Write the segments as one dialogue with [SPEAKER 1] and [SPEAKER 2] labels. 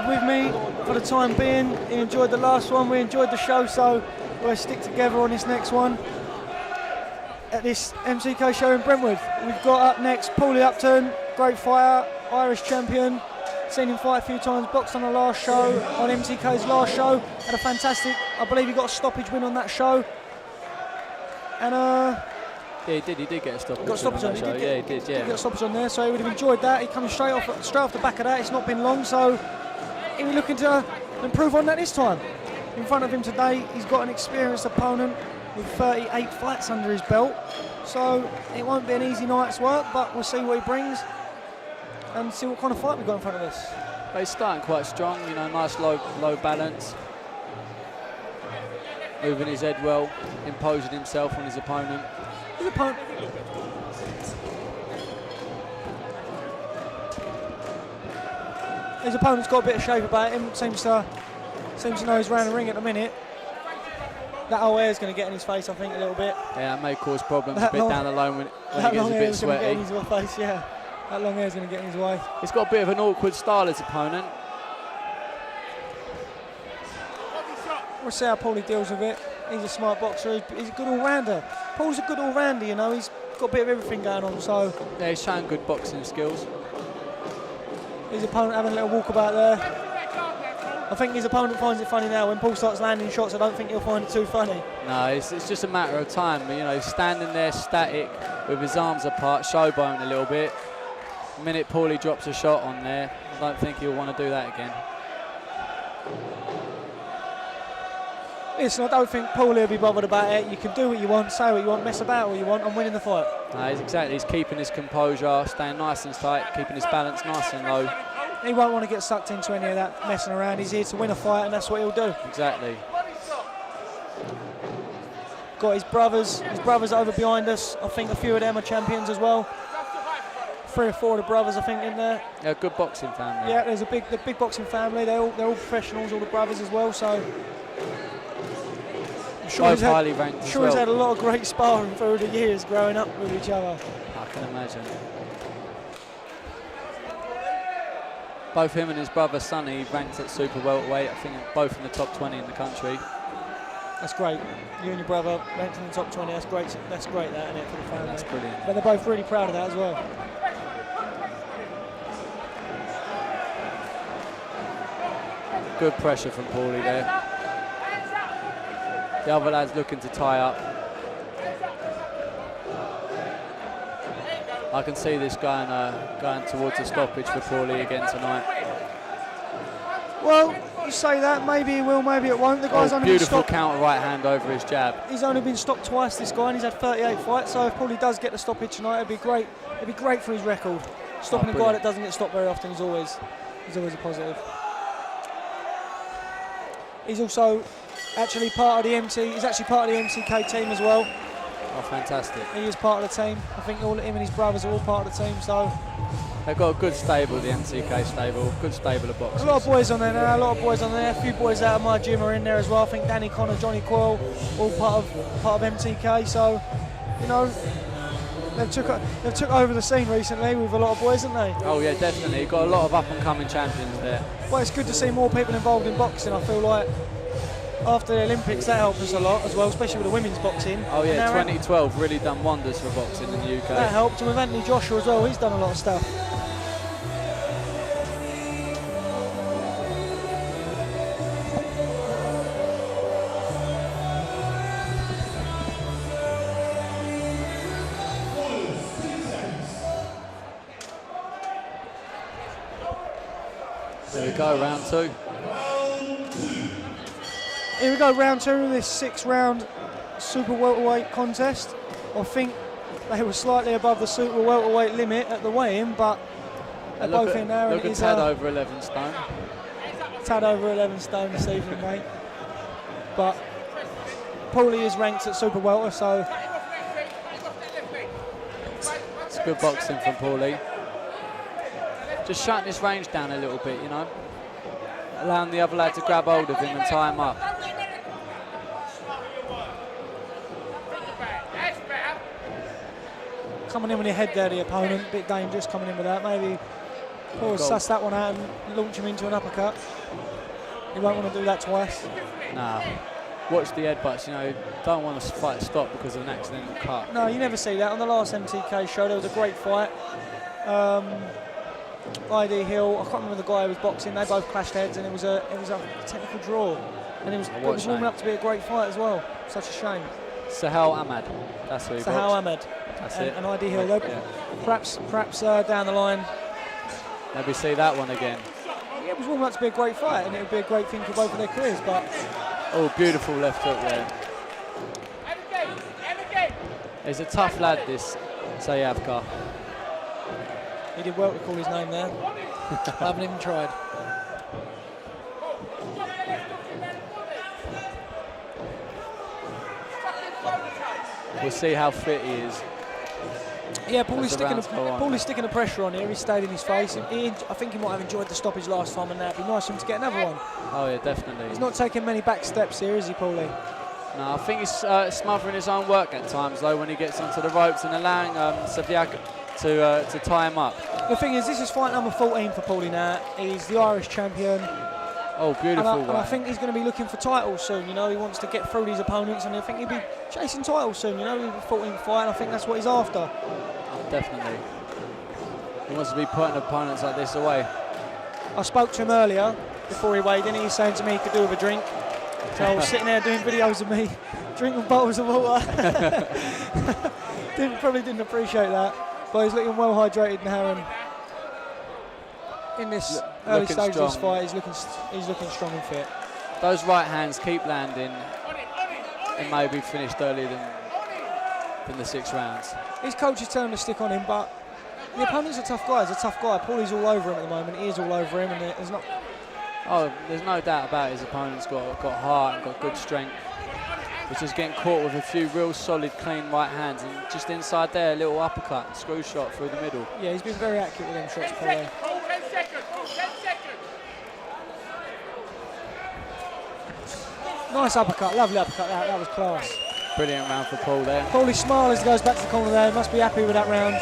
[SPEAKER 1] With me for the time being. He enjoyed the last one, we enjoyed the show, so we'll stick together on this next one at this MCK show in Brentwood. We've got up next Paulie Upton, great fighter, Irish champion, seen him fight a few times, boxed on the last show, on MCK's last show, had a fantastic, I believe he got a stoppage win on that show, and
[SPEAKER 2] yeah, he did get a stoppage.
[SPEAKER 1] Got a stoppage on that show. He did get a stoppage on there, so he would have enjoyed that. He comes straight off the back of that. It's not been long, so he'll be looking to improve on that this time. In front of him today, he's got an experienced opponent with 38 fights under his belt, so it won't be an easy night's work, but we'll see what he brings and see what kind of fight we've got in front of us.
[SPEAKER 2] But he's starting quite strong, you know, nice low balance, moving his head well, imposing himself on his opponent.
[SPEAKER 1] His opponent's got a bit of shape about him, seems to know he's round the ring at the minute. That whole air's going to get in his face, I think, a little bit.
[SPEAKER 2] Yeah, that may cause problems a bit down the line when he gets a bit sweaty.
[SPEAKER 1] Get in his face, yeah. That long hair's going to get in his way.
[SPEAKER 2] He's got a bit of an awkward style, his opponent.
[SPEAKER 1] We'll see how Paulie deals with it. He's a smart boxer, he's a good all-rounder. Paul's a good all-rounder, you know, he's got a bit of everything going on, so...
[SPEAKER 2] Yeah, he's showing good boxing skills.
[SPEAKER 1] His opponent having a little walkabout there. I think his opponent finds it funny now. When Paul starts landing shots, I don't think he'll find it too funny.
[SPEAKER 2] No, it's just a matter of time. You know, he's standing there static with his arms apart, showboating a little bit. The minute Paulie drops a shot on there, I don't think he'll want to do that again.
[SPEAKER 1] Listen, I don't think Paulie will be bothered about it. You can do what you want, say what you want, mess about what you want. I'm winning the fight.
[SPEAKER 2] No, he's keeping his composure, staying nice and tight, keeping his balance nice and low.
[SPEAKER 1] He won't want to get sucked into any of that messing around. He's here to win a fight, and that's what he'll do.
[SPEAKER 2] Exactly.
[SPEAKER 1] Got his brothers over behind us. I think a few of them are champions as well. 3 or 4 of the brothers, I think, in there.
[SPEAKER 2] Yeah, good boxing family.
[SPEAKER 1] Yeah, there's the big boxing family. They're all professionals, all the brothers as well. So.
[SPEAKER 2] Both highly ranked as well.
[SPEAKER 1] He's had a lot of great sparring through the years growing up with each other.
[SPEAKER 2] I can imagine. Both him and his brother Sonny ranked at super welterweight. I think both in the top 20 in the country.
[SPEAKER 1] That's great. You and your brother ranked in the top 20. That's great. That's great, that, isn't it, for the family?
[SPEAKER 2] That's brilliant.
[SPEAKER 1] But they're both really proud of that as well.
[SPEAKER 2] Good pressure from Paulie there. The other lad's looking to tie up. I can see this going towards a stoppage for Paulie again tonight.
[SPEAKER 1] Well, you say that, maybe he will, maybe it won't. The guy's only
[SPEAKER 2] beautiful
[SPEAKER 1] been stopped.
[SPEAKER 2] counter right hand over his jab.
[SPEAKER 1] He's only been stopped twice, this guy, and he's had 38 fights, so if Paulie does get the stoppage tonight, it'd be great. It'd be great for his record. Stopping a guy that doesn't get stopped very often is always a positive. He's also actually part of the MCK team as well.
[SPEAKER 2] Oh, fantastic.
[SPEAKER 1] He is part of the team. I think him and his brothers are all part of the team, so...
[SPEAKER 2] They've got a good stable, the MCK stable, good stable of boxers.
[SPEAKER 1] A lot of boys on there now, A few boys out of my gym are in there as well. I think Danny Connor, Johnny Coyle, all part of MCK, so, you know, they've took over the scene recently with a lot of boys, haven't they?
[SPEAKER 2] Oh yeah, definitely. You've got a lot of up-and-coming champions there.
[SPEAKER 1] Well, it's good to see more people involved in boxing. I feel like after the Olympics that helped us a lot as well, especially with the women's boxing.
[SPEAKER 2] Oh yeah, 2012 really done wonders for boxing in the UK.
[SPEAKER 1] That helped, and with Anthony Joshua as well, he's done a lot of stuff.
[SPEAKER 2] There we go, round 2.
[SPEAKER 1] Here we go, round 2 of this 6-round super welterweight contest. I think they were slightly above the super welterweight limit at the weigh-in, but they're both in there.
[SPEAKER 2] Look
[SPEAKER 1] and
[SPEAKER 2] a tad over 11 stone.
[SPEAKER 1] Tad over 11 stone this evening, mate. But Paulie is ranked at super welter, so
[SPEAKER 2] it's good boxing from Paulie. Just shutting his range down a little bit, you know. Allowing the other lad to grab hold of him and tie him up.
[SPEAKER 1] Coming in with your head there, the opponent. A bit dangerous coming in with that. Maybe Paul suss that one out and launch him into an uppercut. He won't want to do that twice.
[SPEAKER 2] Nah. Watch the headbutts, you know. Don't want to fight stop because of an accidental cut.
[SPEAKER 1] No, you never see that. On the last MTK show, there was a great fight. ID Hill, I can't remember the guy who was boxing. They both clashed heads, and it was a technical draw. And it was warming up to be a great fight as well. Such a shame.
[SPEAKER 2] Sahel Ahmed. That's who he
[SPEAKER 1] Sahel
[SPEAKER 2] boxed.
[SPEAKER 1] Ahmed.
[SPEAKER 2] That's
[SPEAKER 1] and,
[SPEAKER 2] it.
[SPEAKER 1] And ID Hill.
[SPEAKER 2] Yeah.
[SPEAKER 1] Perhaps down the line.
[SPEAKER 2] Maybe see that one again.
[SPEAKER 1] Yeah, it was warming up to be a great fight, and it would be a great thing for both of their careers. But
[SPEAKER 2] oh, beautiful left hook there. He's a tough lad, this Sajauka.
[SPEAKER 1] he did well to call his name there. I haven't even tried.
[SPEAKER 2] We'll see how fit he is.
[SPEAKER 1] Yeah, Paulie's
[SPEAKER 2] rounds
[SPEAKER 1] sticking the pressure on here. He stayed in his face. I think he might have enjoyed the stoppage last time, and that'd be nice for him to get another one.
[SPEAKER 2] Oh yeah, definitely.
[SPEAKER 1] He's not taking many back steps here, is he, Paulie?
[SPEAKER 2] No, I think he's smothering his own work at times, though, when he gets onto the ropes and allowing Sajauka to tie him up.
[SPEAKER 1] The thing is, this is fight number 14 for Paulie now. He's the Irish champion.
[SPEAKER 2] Oh, beautiful
[SPEAKER 1] And I think he's going to be looking for titles soon. You know, he wants to get through these opponents, and I think he'll be chasing titles soon. You know, he'll be 14th fight, and I think that's what he's after.
[SPEAKER 2] Definitely. He wants to be putting opponents like this away.
[SPEAKER 1] I spoke to him earlier before he weighed in. He was saying to me he could do with a drink. So I was sitting there doing videos of me drinking bottles of water. Probably didn't appreciate that, but he's looking well hydrated now, and in this early stage of this fight, he's looking strong and fit.
[SPEAKER 2] Those right hands keep landing, and maybe finished earlier than the 6 rounds.
[SPEAKER 1] His coach is telling him to stick on him, but the opponent's a tough guy. He's a tough guy. Paulie's all over him at the moment. He is all over him, and there's not.
[SPEAKER 2] Oh, there's no doubt about it. His opponent's got heart and got good strength. He's just getting caught with a few real solid, clean right hands, and just inside there, a little uppercut, screw shot through the middle.
[SPEAKER 1] Yeah, he's been very accurate with them shots, Paulie.
[SPEAKER 3] 10 seconds.
[SPEAKER 1] Nice uppercut, lovely uppercut. That was class.
[SPEAKER 2] Brilliant round for Paul there.
[SPEAKER 1] Paulie smiles as he goes back to the corner there. He must be happy with that round.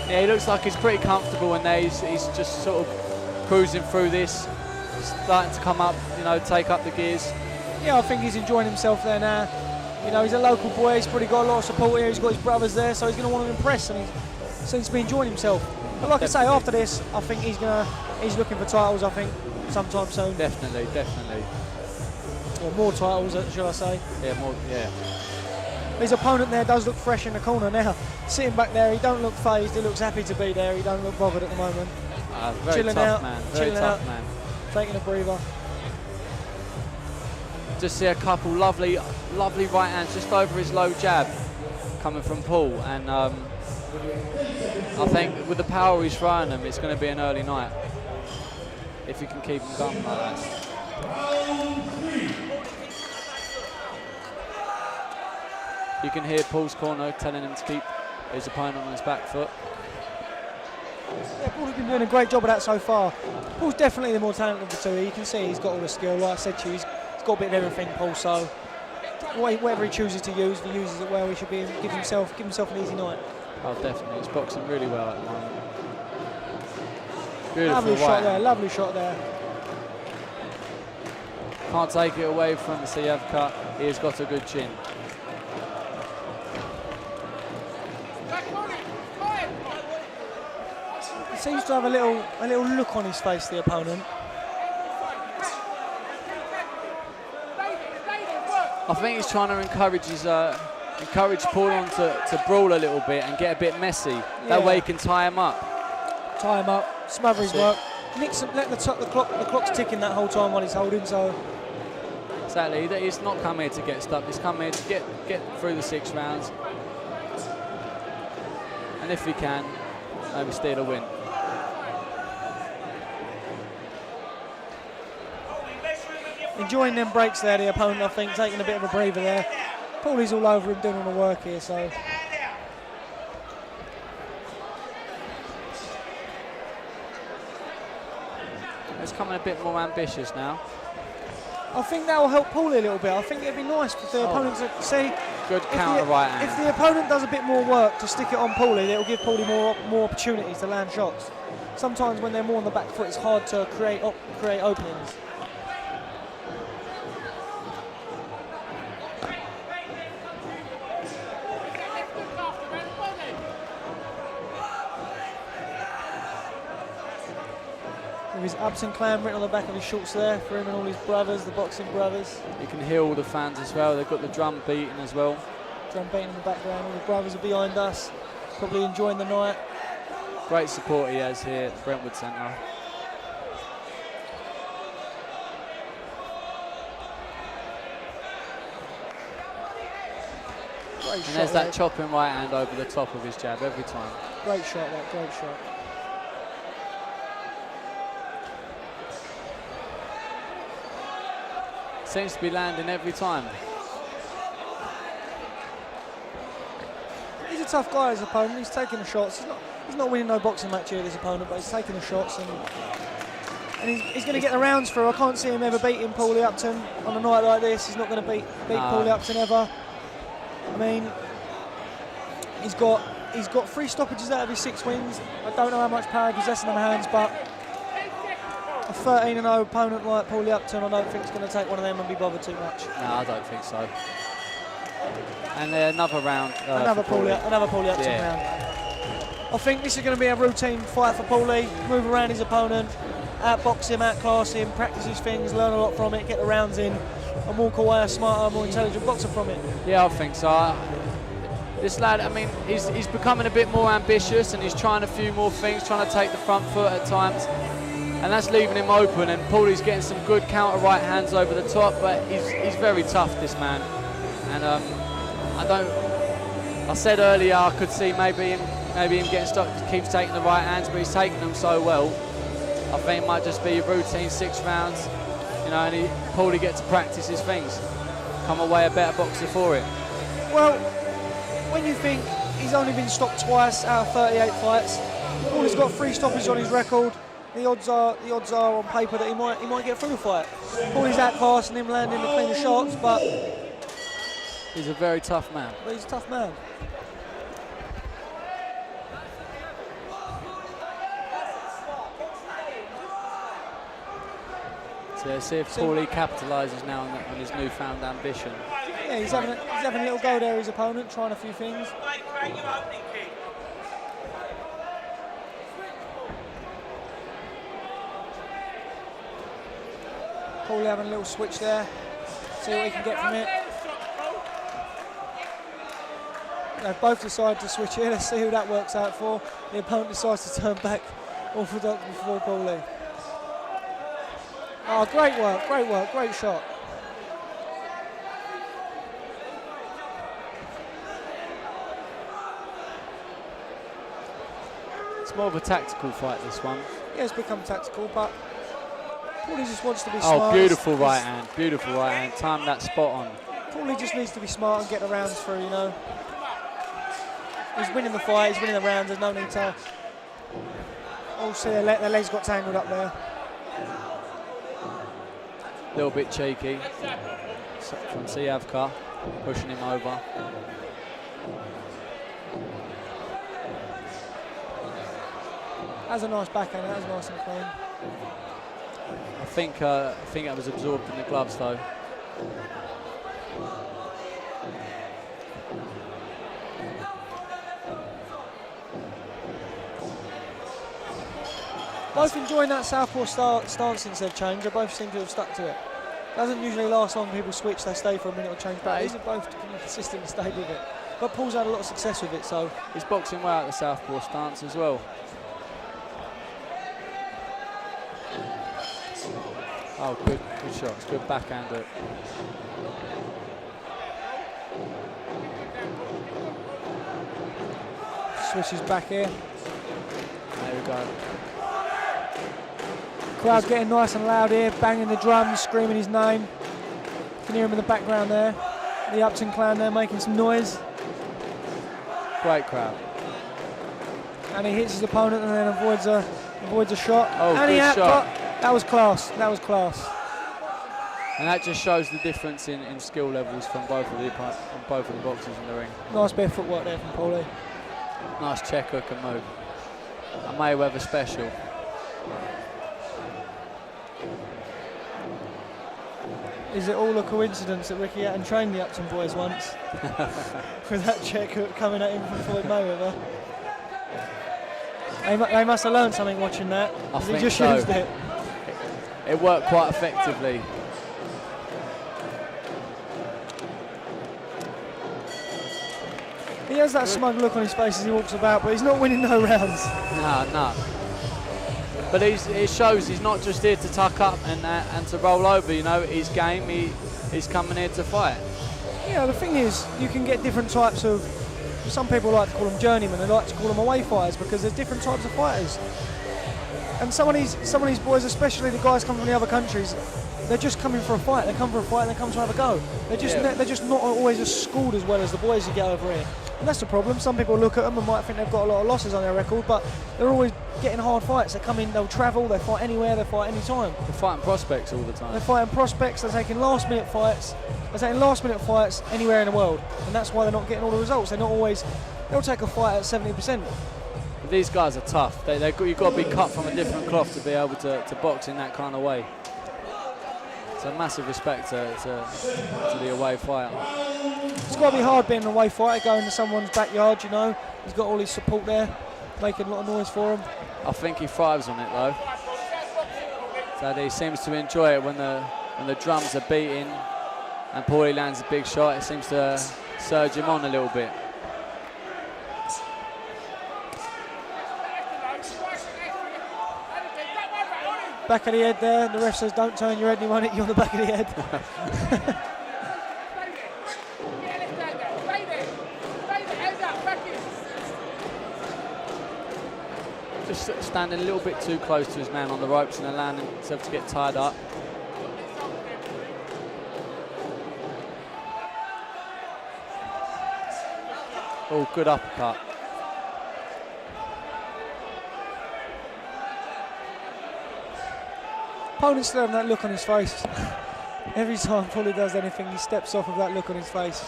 [SPEAKER 2] Yeah, he looks like he's pretty comfortable in there. He's just sort of cruising through this, starting to come up, you know, take up the gears.
[SPEAKER 1] Yeah, I think he's enjoying himself there now. You know, he's a local boy. He's probably got a lot of support here. He's got his brothers there, so he's going to want to impress, and he seems to be enjoying himself. But like I say, after this, I think he's looking for titles. I think sometime soon.
[SPEAKER 2] Definitely.
[SPEAKER 1] Or more titles, shall I say?
[SPEAKER 2] Yeah, more. Yeah.
[SPEAKER 1] His opponent there does look fresh in the corner now. Sitting back there, he don't look phased. He looks happy to be there. He don't look bothered at the moment.
[SPEAKER 2] Very
[SPEAKER 1] Chilling
[SPEAKER 2] tough
[SPEAKER 1] out,
[SPEAKER 2] man. Very
[SPEAKER 1] chilling
[SPEAKER 2] tough
[SPEAKER 1] out.
[SPEAKER 2] man.
[SPEAKER 1] Taking a breather.
[SPEAKER 2] Just see a couple lovely right hands just over his low jab coming from Paul, and I think with the power he's throwing them, it's going to be an early night if he can keep him going like that. You can hear Paul's corner telling him to keep his opponent on his back foot.
[SPEAKER 1] Yeah, Paul's been doing a great job of that so far. Paul's definitely the more talented of the two. You can see he's got all the skill. Like I said to you, he's got a bit of everything, Paul. So whatever he chooses to use, if he uses it well, he should be give himself an easy night.
[SPEAKER 2] Oh, definitely. He's boxing really well at the moment. Beautiful
[SPEAKER 1] Lovely
[SPEAKER 2] right
[SPEAKER 1] shot
[SPEAKER 2] hand.
[SPEAKER 1] there. Lovely shot there.
[SPEAKER 2] Can't take it away from Sajauka. He has got a good chin.
[SPEAKER 1] He seems to have a little look on his face, the opponent.
[SPEAKER 2] I think he's trying to encourage Paul on to brawl a little bit and get a bit messy.
[SPEAKER 1] Yeah.
[SPEAKER 2] That way he can tie him up.
[SPEAKER 1] Tie him up, smother his work. Nixon, let the clock's ticking that whole time while he's holding. So
[SPEAKER 2] Exactly. He's not come here to get stuck. He's come here to get through the 6 rounds. And if he can, maybe steal a win.
[SPEAKER 1] Enjoying them breaks there, the opponent, I think, taking a bit of a breather there. Paulie's all over him doing all the work here, so.
[SPEAKER 2] It's coming a bit more ambitious now.
[SPEAKER 1] I think that will help Paulie a little bit. I think it'd be nice for the opponent to see.
[SPEAKER 2] Good counter right hand.
[SPEAKER 1] If the opponent does a bit more work to stick it on Paulie, it'll give Paulie more opportunities to land shots. Sometimes when they're more on the back foot, it's hard to create openings. With his Upton clan written on the back of his shorts there for him and all his brothers, the boxing brothers.
[SPEAKER 2] You can hear all the fans as well. They've got the drum beating as well.
[SPEAKER 1] Drum beating in the background. All the brothers are behind us, probably enjoying the night.
[SPEAKER 2] Great support he has here at the Brentwood Centre.
[SPEAKER 1] Great
[SPEAKER 2] and there's that chopping right hand over the top of his jab every time.
[SPEAKER 1] Great shot, that, great shot.
[SPEAKER 2] Seems to be landing every time.
[SPEAKER 1] He's a tough guy, his opponent. He's taking the shots. He's not winning no boxing match here, this opponent, but he's taking the shots and he's going to get the rounds through. I can't see him ever beating Paulie Upton on a night like this. He's not going to beat Paulie Upton ever. I mean, he's got 3 stoppages out of his 6 wins. I don't know how much power he possesses in the hands, but a 13-0 opponent like Paulie Upton, I don't think he's going to take one of them and be bothered too much.
[SPEAKER 2] No, I don't think so. And another round.
[SPEAKER 1] Another Paulie Upton round. I think this is going to be a routine fight for Paulie. Move around his opponent, outbox him, outclass him, practice his things, learn a lot from it, get the rounds in, and walk away a smarter, more intelligent boxer from it.
[SPEAKER 2] Yeah, I think so. This lad, I mean, he's becoming a bit more ambitious and he's trying a few more things, trying to take the front foot at times. And that's leaving him open, and Paulie's getting some good counter right hands over the top, but he's very tough, this man. And I said earlier I could see maybe him getting stuck, keeps taking the right hands, but he's taking them so well. I think it might just be a routine 6 rounds, you know, and Paulie gets to practice his things, come away a better boxer for it.
[SPEAKER 1] Well, when you think he's only been stopped twice out of 38 fights, Paulie's got 3 stoppages on his record. The odds are on paper that he might get through the fight. Paulie's outclassing him, landing the cleaner shots, but
[SPEAKER 2] he's a very tough man.
[SPEAKER 1] But he's a tough man.
[SPEAKER 2] So let's see if Paulie capitalises now on his newfound ambition.
[SPEAKER 1] Yeah, he's having a little go there, his opponent, trying a few things. Paulie having a little switch there, see what he can get from it. They both decide to switch here, let's see who that works out for. The opponent decides to turn back orthodox before Paulie. Oh, great work, great shot.
[SPEAKER 2] It's more of a tactical fight, this one.
[SPEAKER 1] Yeah, it's become tactical, but Paulie just wants to be smart.
[SPEAKER 2] Oh, beautiful right hand, time that spot on.
[SPEAKER 1] Paulie just needs to be smart and get the rounds through, you know. He's winning the fight, he's winning the rounds, there's no need to... Oh, see, their legs got tangled up there.
[SPEAKER 2] A little bit cheeky from Sajauka, pushing him over.
[SPEAKER 1] That's a nice backhand, that was nice and clean.
[SPEAKER 2] I think that was absorbed in the gloves though.
[SPEAKER 1] Both enjoying that southpaw stance since they've changed. They both seem to have stuck to it. Doesn't usually last long. People switch, they stay for a minute or change back. These have both consistently stayed with it. But Paul's had a lot of success with it, so
[SPEAKER 2] he's boxing well at the southpaw stance as well. Oh, good shots, good backhand hook.
[SPEAKER 1] Switches back here.
[SPEAKER 2] There we go.
[SPEAKER 1] Crowd getting nice and loud here, banging the drums, screaming his name. You can hear him in the background there. The Upton clan there making some noise.
[SPEAKER 2] Great crowd.
[SPEAKER 1] And he hits his opponent and then avoids a shot.
[SPEAKER 2] Oh,
[SPEAKER 1] and he
[SPEAKER 2] good shot.
[SPEAKER 1] That was class. That was class.
[SPEAKER 2] And that just shows the difference in skill levels from both of the boxers in the ring.
[SPEAKER 1] Nice bit of footwork there from Paulie.
[SPEAKER 2] Nice check hook and move. A Mayweather special.
[SPEAKER 1] Is it all a coincidence that Ricky Hatton trained the Upton boys once? With that check hook coming at him from Floyd Mayweather. They must have learned something watching that.
[SPEAKER 2] I think
[SPEAKER 1] he just
[SPEAKER 2] so.
[SPEAKER 1] used it.
[SPEAKER 2] It worked quite effectively.
[SPEAKER 1] He has that smug look on his face as he walks about, but he's not winning no rounds.
[SPEAKER 2] No. But it shows he's not just here to tuck up and to roll over. You know, his game. He's coming here to fight.
[SPEAKER 1] Yeah, the thing is, you can get different types of. Some people like to call them journeymen. They like to call them away fighters because there's different types of fighters. And some of these boys, especially the guys coming from the other countries, they're just coming for a fight. They come for a fight and they come to have a go. They're just not always as schooled as well as the boys you get over here. And that's the problem. Some people look at them and might think they've got a lot of losses on their record, but they're always getting hard fights. They come in, they'll travel, they fight anywhere, they fight anytime.
[SPEAKER 2] They're fighting prospects all the time.
[SPEAKER 1] They're fighting prospects, they're taking last-minute fights. They're taking last-minute fights anywhere in the world. And that's why they're not getting all the results. They'll take a fight at 70%.
[SPEAKER 2] But these guys are tough. You've got to be cut from a different cloth to be able to box in that kind of way. So massive respect to the away fighter.
[SPEAKER 1] It's got to be hard being an away fighter, going to someone's backyard, you know. He's got all his support there, making a lot of noise for him.
[SPEAKER 2] I think he thrives on it though. So he seems to enjoy it when the drums are beating and Paulie lands a big shot. It seems to surge him on a little bit.
[SPEAKER 1] Back of the head there. The ref says don't turn your head, he won't hit you on the back of the head.
[SPEAKER 2] Just standing a little bit too close to his man on the ropes and allowing himself to get tied up. Oh, good uppercut.
[SPEAKER 1] Opponent's still having that look on his face. Every time Paulie does anything, he steps off with that look on his face.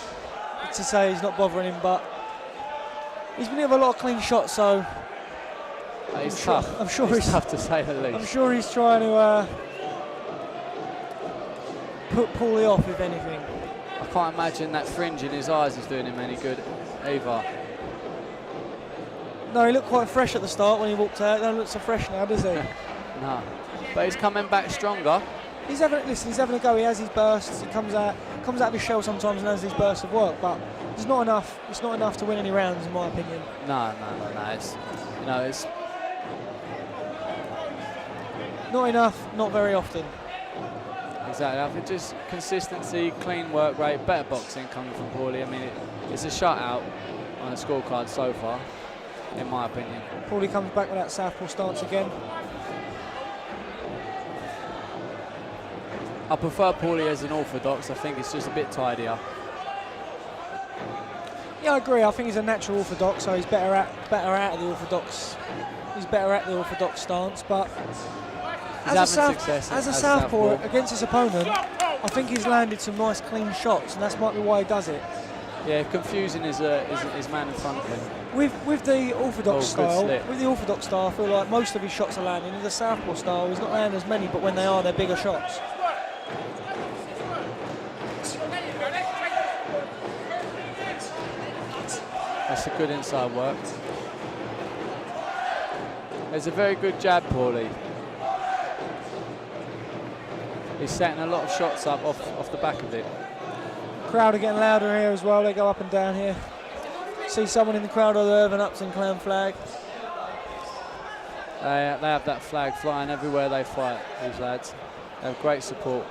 [SPEAKER 1] To say he's not bothering him, but he's been given a lot of clean shots, so
[SPEAKER 2] He's tough.
[SPEAKER 1] I'm sure
[SPEAKER 2] he's tough to say the least.
[SPEAKER 1] I'm sure he's trying to put Paulie off, if anything.
[SPEAKER 2] I can't imagine that fringe in his eyes is doing him any good either.
[SPEAKER 1] No, he looked quite fresh at the start when he walked out. He doesn't look so fresh now, does he?
[SPEAKER 2] No, but he's coming back stronger.
[SPEAKER 1] He's having a go. He has his bursts. He comes out of his shell sometimes and has these bursts of work, but it's not enough. It's not enough to win any rounds, in my opinion.
[SPEAKER 2] No. It's
[SPEAKER 1] not enough. Not very often.
[SPEAKER 2] Exactly. I think just consistency, clean work rate, better boxing coming from Paulie. I mean, it's a shutout on the scorecard so far, in my opinion.
[SPEAKER 1] Paulie comes back with that southpaw stance again.
[SPEAKER 2] I prefer Paulie as an orthodox. I think it's just a bit tidier.
[SPEAKER 1] Yeah, I agree. I think he's a natural orthodox, so he's better at the orthodox. He's better at the orthodox stance, but as a southpaw against his opponent, I think he's landed some nice clean shots, and that's might be why he does it.
[SPEAKER 2] Yeah, confusing his man in front of him.
[SPEAKER 1] With the orthodox style,
[SPEAKER 2] slip.
[SPEAKER 1] with the orthodox style, I feel like most of his shots are landing. With the southpaw style, he's not landing as many, but when they are, they're bigger shots.
[SPEAKER 2] That's a good inside work. There's a very good jab, Paulie. He's setting a lot of shots up off the back of it.
[SPEAKER 1] Crowd are getting louder here as well. They go up and down here. See someone in the crowd over there with an Upton clan flag.
[SPEAKER 2] They have that flag flying everywhere they fight, these lads. They have great support.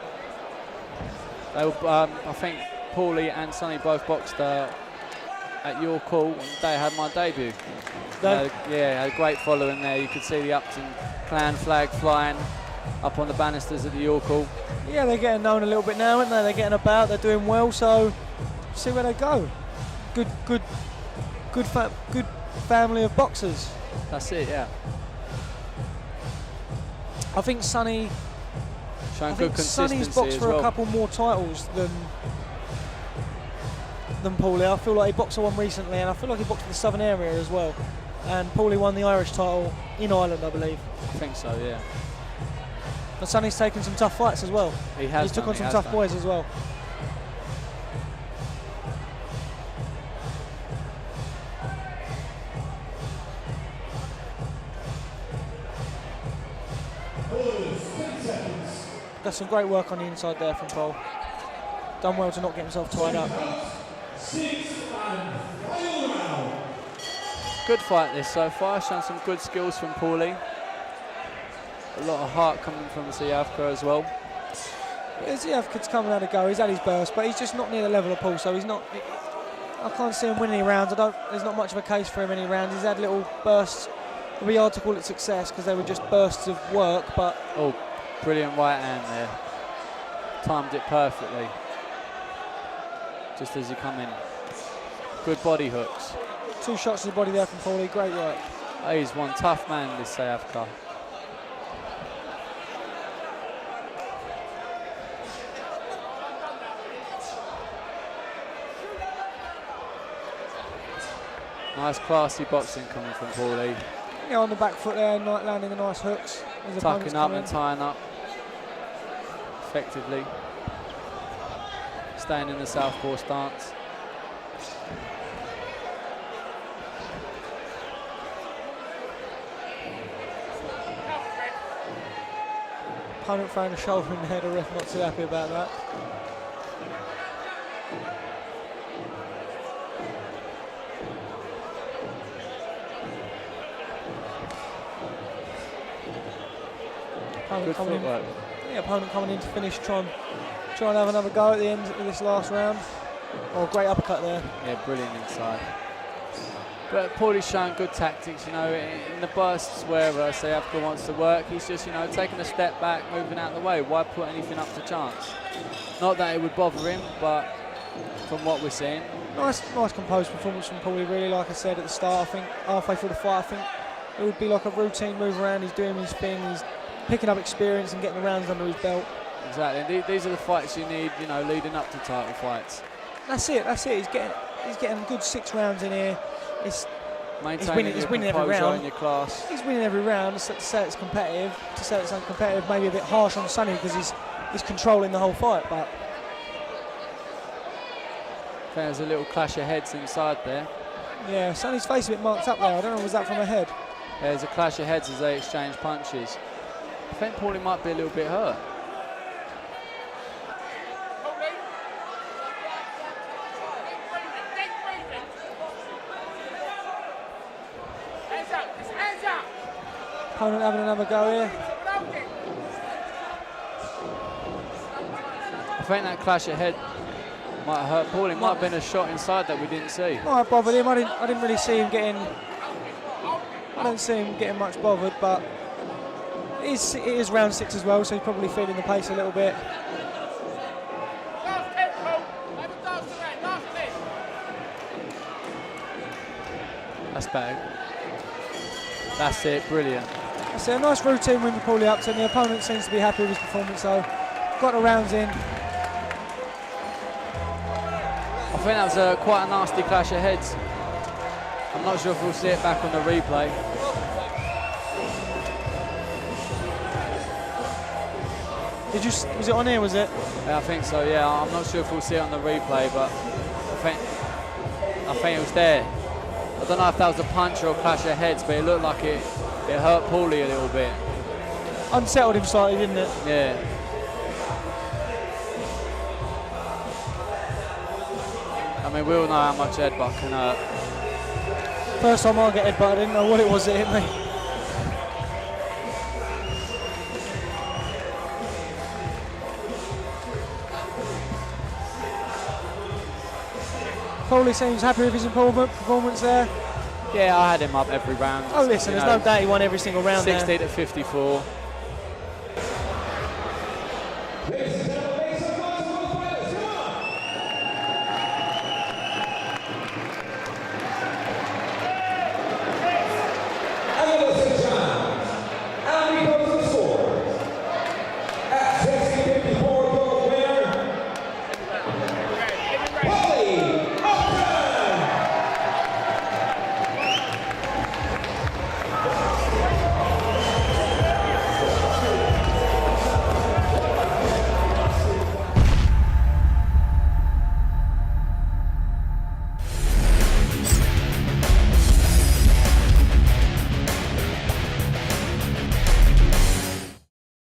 [SPEAKER 2] They were, I think Paulie and Sonny both boxed at your call on the day I had my debut. Yeah, had a great following there. You could see the Upton clan flag flying up on the banisters at the York Hall.
[SPEAKER 1] Yeah, they're getting known a little bit now, aren't they? They're getting about, they're doing well, so see where they go. Good family of boxers.
[SPEAKER 2] That's it, yeah.
[SPEAKER 1] I think Sonny
[SPEAKER 2] showing good consistency.
[SPEAKER 1] Sonny's boxed for
[SPEAKER 2] well.
[SPEAKER 1] a couple more titles than Paulie. I feel like he boxed one recently, and I feel like he boxed in the southern area as well. And Paulie won the Irish title in Ireland, I believe.
[SPEAKER 2] I think so, yeah.
[SPEAKER 1] But Sonny's taken some tough fights as well.
[SPEAKER 2] He has.
[SPEAKER 1] He's took on some tough boys as well. Got some great work on the inside there from Paul. Done well to not get himself tied up.
[SPEAKER 2] Good fight this so far, shown some good skills from Paulie. A lot of heart coming from Sajauka as well.
[SPEAKER 1] Yeah, Sajauka's coming out of go, he's had his burst, but he's just not near the level of Paul, so he's not... I can't see him winning any rounds. There's not much of a case for him any rounds. He's had little bursts. It'd be hard to call it success because they were just bursts of work, but...
[SPEAKER 2] Oh, brilliant right hand there. Timed it perfectly. Just as he come in. Good body hooks.
[SPEAKER 1] 2 shots to the body there from Paulie, great work.
[SPEAKER 2] Oh, he's one tough man, this Sajauka. Nice classy boxing coming from Paulie.
[SPEAKER 1] Yeah, on the back foot there, landing the nice hooks.
[SPEAKER 2] Tucking up and tying up effectively. Staying in the southpaw stance.
[SPEAKER 1] Opponent throwing a shoulder in the head, a ref not too happy about that.
[SPEAKER 2] Good footwork.
[SPEAKER 1] Opponent coming in to finish, try and have another go at the end of this last round. Oh, great uppercut there.
[SPEAKER 2] Yeah, brilliant inside. But Paulie's showing good tactics, you know, in the bursts where Sajauka wants to work, he's just, you know, taking a step back, moving out of the way. Why put anything up to chance? Not that it would bother him, but from what we're seeing.
[SPEAKER 1] Nice composed performance from Paulie, really, like I said at the start. I think halfway through the fight, I think it would be like a routine move around. He's doing his thing, he's picking up experience and getting the rounds under his belt.
[SPEAKER 2] Exactly. These are the fights you need, you know, leading up to title fights.
[SPEAKER 1] That's it. He's getting a good 6 rounds in here. He's winning every round.
[SPEAKER 2] In your class.
[SPEAKER 1] He's winning every round. To say it's competitive, to say it's uncompetitive, maybe a bit harsh on Sonny because he's controlling the whole fight. But
[SPEAKER 2] there's a little clash of heads inside there.
[SPEAKER 1] Yeah, Sonny's face a bit marked up there. I don't know, was that from a head?
[SPEAKER 2] There's a clash of heads as they exchange punches. I think Paulie might be a little bit hurt.
[SPEAKER 1] Opponent having another go here.
[SPEAKER 2] I think that clash of head might have hurt Paulie. Might have been a shot inside that we didn't see.
[SPEAKER 1] Might have bothered him. I didn't really see him getting. I don't see him getting much bothered, but it is round 6 as well, so he's probably feeling the pace a little bit.
[SPEAKER 2] That's better. That's it, brilliant.
[SPEAKER 1] That's a nice routine win for Paulie Upton. The opponent seems to be happy with his performance, so got the rounds in.
[SPEAKER 2] I think that was quite a nasty clash of heads. I'm not sure if we'll see it back on the replay.
[SPEAKER 1] Was it on here, was it?
[SPEAKER 2] Yeah, I think so, yeah. I'm not sure if we'll see it on the replay, but I think it was there. I don't know if that was a punch or a clash of heads, but it looked like it hurt Paulie a little bit.
[SPEAKER 1] Unsettled him slightly, didn't it?
[SPEAKER 2] Yeah. I mean, we all know how much headbutt can hurt.
[SPEAKER 1] First time I get headbutt, I didn't know what it was that hit me. Paulie seems happy with his performance there.
[SPEAKER 2] Yeah, I had him up every round.
[SPEAKER 1] Oh, listen, there's no doubt he won every single round
[SPEAKER 2] 60
[SPEAKER 1] there.
[SPEAKER 2] to 54.